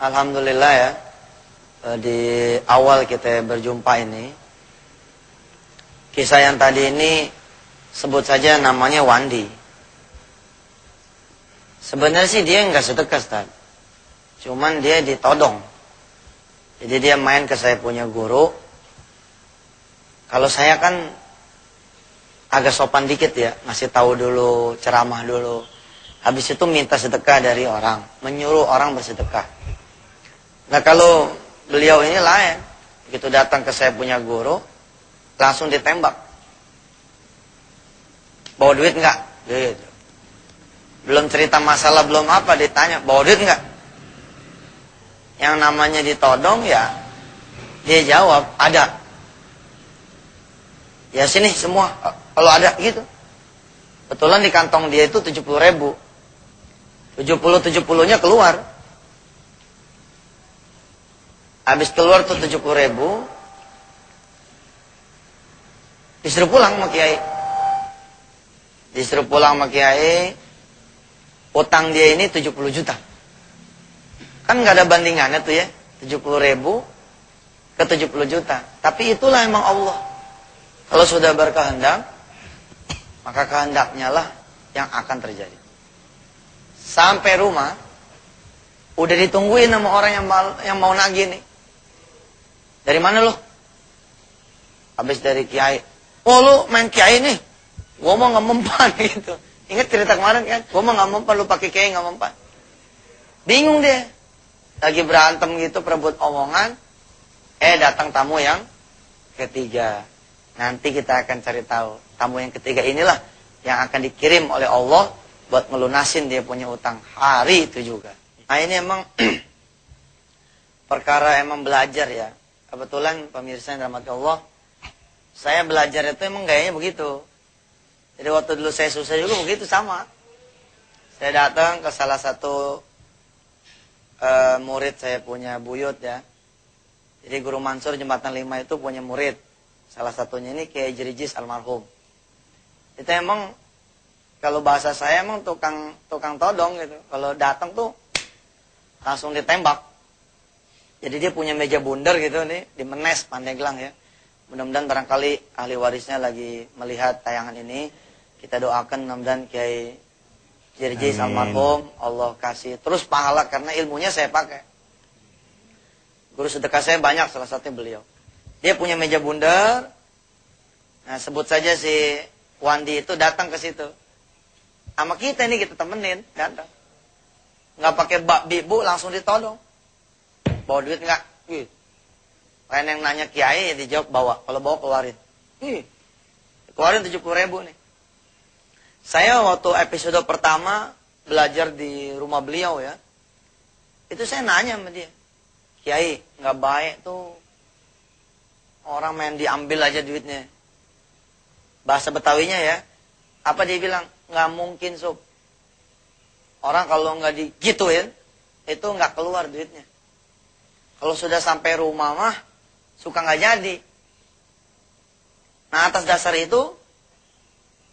Alhamdulillah ya, di awal kita berjumpa ini, kisah yang tadi ini sebut saja namanya Wandi. Sebenarnya sih dia nggak sedekah, Ustaz. Cuman dia ditodong. Jadi dia main ke saya punya guru. Kalau saya kan agak sopan dikit ya, ngasih tahu dulu, ceramah dulu. Habis itu minta sedekah dari orang, menyuruh orang bersedekah. Nah kalau beliau ini lain, begitu datang ke saya punya guru, langsung ditembak. Bawa duit nggak? Gitu. Belum cerita masalah, belum apa, ditanya, bawa duit nggak? Yang namanya ditodong ya, dia jawab, ada. Ya sini semua, kalau ada gitu. Betulan di kantong dia itu 70.000. 70-70-nya keluar. Habis keluar tuh 70.000, disuruh pulang sama kiai. Disuruh pulang sama kiai, utang dia ini 70 juta. Kan nggak ada bandingannya tuh ya, 70.000 ke 70 juta. Tapi itulah emang Allah. Kalau sudah berkehendak, maka kehendaknya lah yang akan terjadi. Sampai rumah, udah ditungguin sama orang yang mau nagih nih. Dari mana lo? Habis dari kiai. Oh lu main kiai nih? Gua mau nggak mempan gitu. Ingat cerita kemarin kan? Gua mau nggak mempan, lu pakai kiai nggak mempan. Bingung dia. Lagi berantem gitu, perebut omongan. Datang tamu yang ketiga. Nanti kita akan cari tahu. Tamu yang ketiga inilah yang akan dikirim oleh Allah buat melunasin dia punya utang hari itu juga. Nah ini emang perkara emang belajar ya. Kebetulan pemirsa yang dirahmati Allah, saya belajar itu emang gayanya begitu. Jadi waktu dulu saya susah juga begitu sama. Saya datang ke salah satu murid saya punya buyut ya. Jadi Guru Mansur Jembatan 5 itu punya murid. Salah satunya ini Kiai Jerijis almarhum. Itu emang kalau bahasa saya emang tukang todong gitu. Kalau datang tuh langsung ditembak. Jadi dia punya meja bundar gitu nih, di Menes, Pandeglang ya. Mudah-mudahan barangkali ahli warisnya lagi melihat tayangan ini. Kita doakan mudah-mudahan Kiai Jerijis almarhum Allah kasih terus pahala karena ilmunya saya pakai. Guru sedekah saya banyak, salah satunya beliau. Dia punya meja bundar. Nah, sebut saja si Wandi itu datang ke situ. Sama kita ini kita temenin, datang. Nggak pakai bak bibu, langsung ditodong. Bawa duit nggak? Lain yang nanya kiai, ya dijawab bawa. Kalau bawa keluarin. Keluarin 70.000 nih. Saya waktu episode pertama belajar di rumah beliau ya. Itu saya nanya sama dia. Kiai, nggak baik tuh. Orang main diambil aja duitnya. Bahasa Betawinya ya. Apa dia bilang? Nggak mungkin sob. Orang kalau nggak digituin, itu nggak keluar duitnya. Kalau sudah sampai rumah mah, suka nggak jadi. Nah atas dasar itu,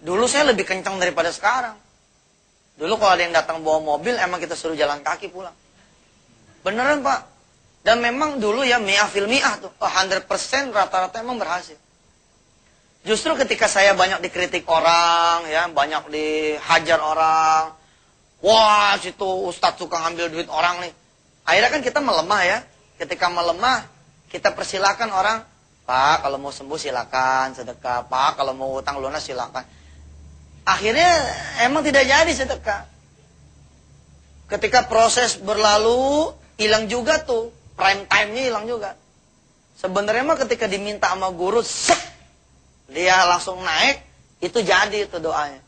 dulu saya lebih kencang daripada sekarang. Dulu kalau ada yang datang bawa mobil, emang kita suruh jalan kaki pulang. Beneran Pak. Dan memang dulu ya mi'ah fil mi'ah tuh. 100% rata-rata emang berhasil. Justru ketika saya banyak dikritik orang, ya banyak dihajar orang. Wah situ ustadz suka ngambil duit orang nih. Akhirnya kan kita melemah ya. Ketika melemah, kita persilakan orang. Pak kalau mau sembuh silakan sedekah. Pak kalau mau utang lunas silakan. Akhirnya emang tidak jadi sedekah. Ketika proses berlalu, hilang juga tuh. Prime time-nya hilang juga. Sebenarnya mah ketika diminta sama guru, dia langsung naik, itu jadi itu doanya.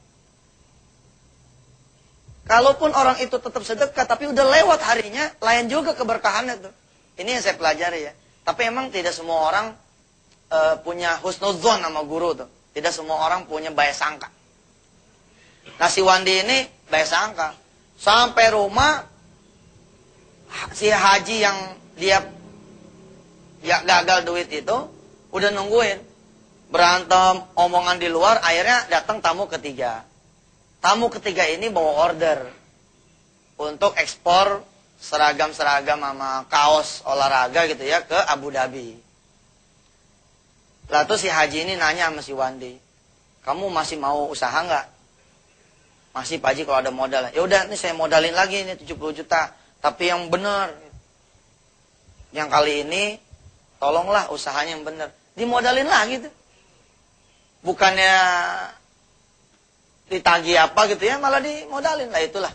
Kalaupun orang itu tetap sedekah, tapi udah lewat harinya, lain juga keberkahannya tuh. Ini yang saya pelajari ya. Tapi emang tidak semua orang punya husnudzon sama guru tuh. Tidak semua orang punya baik sangka. Nah si Wandi ini baik sangka. Sampai rumah, si haji yang dia gagal duit itu, udah nungguin. Berantem, omongan di luar, akhirnya datang tamu ketiga. Tamu ketiga ini bawa order untuk ekspor seragam-seragam sama kaos olahraga gitu ya ke Abu Dhabi. Lalu si Haji ini nanya sama si Wandi, kamu masih mau usaha nggak? Masih Pak Haji kalau ada modal. Ya udah, nih saya modalin lagi nih 70 juta, tapi yang benar. Yang kali ini tolonglah usahanya yang benar. Dimodalin lagi tuh. Bukannya ditagih apa gitu ya, malah dimodalin lah. Itulah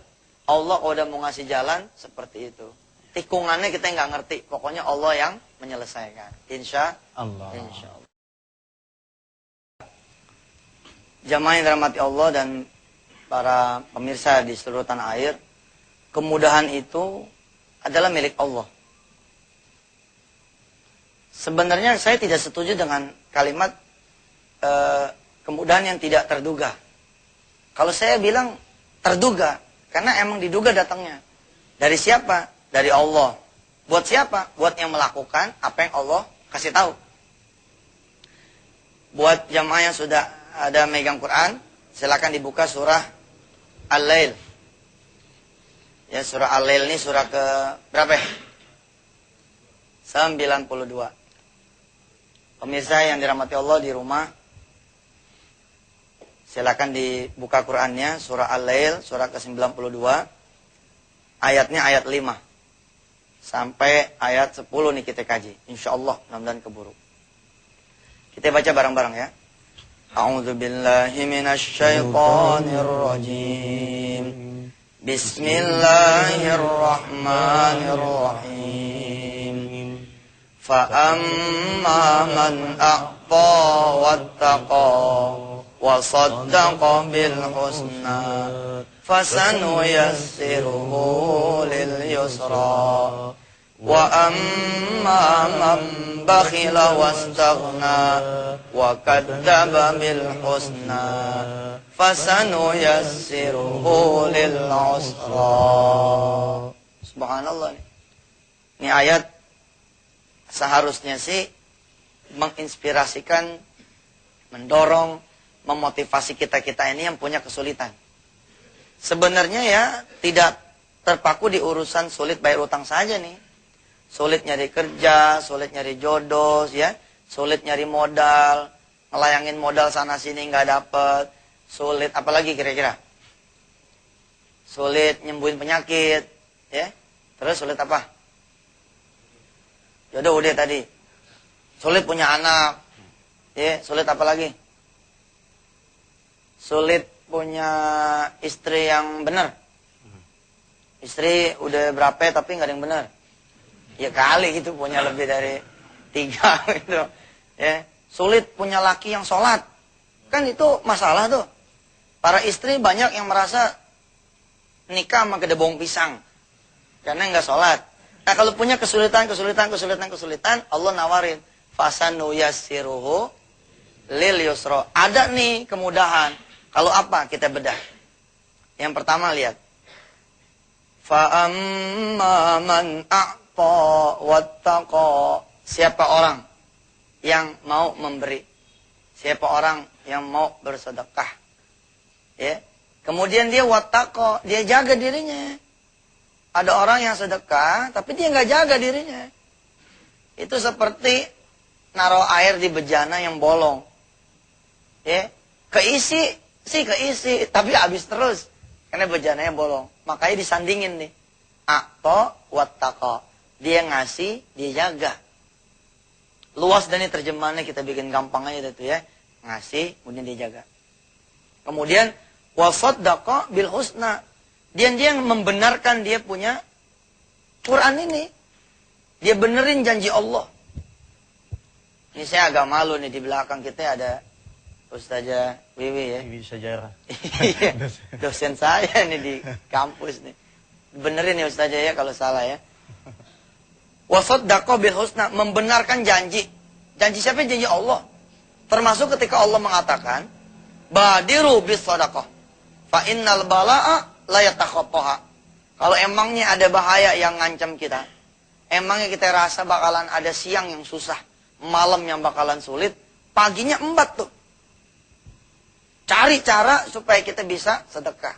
Allah kalau udah mau ngasih jalan seperti itu. Tikungannya kita nggak ngerti, pokoknya Allah yang menyelesaikan. Insya Allah. Jamaah yang dirahmati Allah dan para pemirsa di seluruh tanah air, kemudahan itu adalah milik Allah. Sebenarnya saya tidak setuju dengan kalimat kemudahan yang tidak terduga. Kalau saya bilang terduga, karena emang diduga datangnya. Dari siapa? Dari Allah. Buat siapa? Buat yang melakukan apa yang Allah kasih tahu. Buat jamaah yang sudah ada megang Quran, silakan dibuka surah Al-Lail. Ya, surah Al-Lail ini surah ke berapa? 92. Pemirsa yang dirahmati Allah di rumah, silakan dibuka Qur'annya, surah Al-Lail, surah ke-92, ayatnya ayat 5. Sampai ayat 10 nih kita kaji. Insyaallah, mudah-mudahan keburu. Kita baca bareng-bareng ya. A'udzu billahi minasy syaithanir rajim. Bismillahirrahmanirrahim. Fa amma man a'ta wattaqa wa saddaqa bil husna fasanuyassiruhu lil yusra wa amma man bakhila wastaghna wa kadzdzaba bil husna fasanuyassiruhu lil usra. Subhanallah. Ini ayat seharusnya sih menginspirasikan, mendorong, memotivasi kita-kita ini yang punya kesulitan. Sebenarnya ya tidak terpaku di urusan sulit bayar utang saja nih. Sulit nyari kerja, sulit nyari jodoh, ya, sulit nyari modal, ngelayangin modal sana sini nggak dapet, sulit apalagi kira-kira? Sulit nyembuhin penyakit, ya. Terus sulit apa? Jodoh udah tadi. Sulit punya anak, ya. Sulit apa lagi? Sulit punya istri yang benar. Istri udah berapa tapi nggak ada yang benar. Ya kali gitu punya lebih dari 3 gitu. Ya, sulit punya laki yang sholat. Kan itu masalah tuh. Para istri banyak yang merasa nikah sama gedebong pisang karena nggak sholat. Nah kalau punya kesulitan, Allah nawarin fasanuyassiruhu lil yusra. Ada nih kemudahan. Kalau apa? Kita bedah. Yang pertama lihat. Fa amma man wattaqa. Siapa orang yang mau memberi? Siapa orang yang mau bersedekah? Ya. Kemudian dia wattaqa, dia jaga dirinya. Ada orang yang sedekah tapi dia nggak jaga dirinya. Itu seperti naruh air di bejana yang bolong. Ya. Keisi tapi habis terus karena bejananya bolong. Makanya disandingin nih. A'ta wattaqa. Dia ngasih, dia jaga. Luas dan ini terjemahannya kita bikin gampang aja itu ya. Ngasih, kemudian dia jaga. Kemudian wasaddaqa bil husna. Dia yang membenarkan dia punya Quran ini. Dia benerin janji Allah. Ini saya agak malu nih di belakang kita ada Ustazah Wiwi ya. Wiwi Sajarah. Dosen saya nih di kampus nih. Benerin ya Ustazah ya kalau salah ya. Wasaddaqa bil husna, membenarkan janji. Janji siapa? Janji Allah. Termasuk ketika Allah mengatakan, badiru bis sadaqah. Fa innal balaa la yatakhattaha. Kalau emangnya ada bahaya yang ngancam kita, emangnya kita rasa bakalan ada siang yang susah, malam yang bakalan sulit, paginya embat tuh. Cari cara supaya kita bisa sedekah.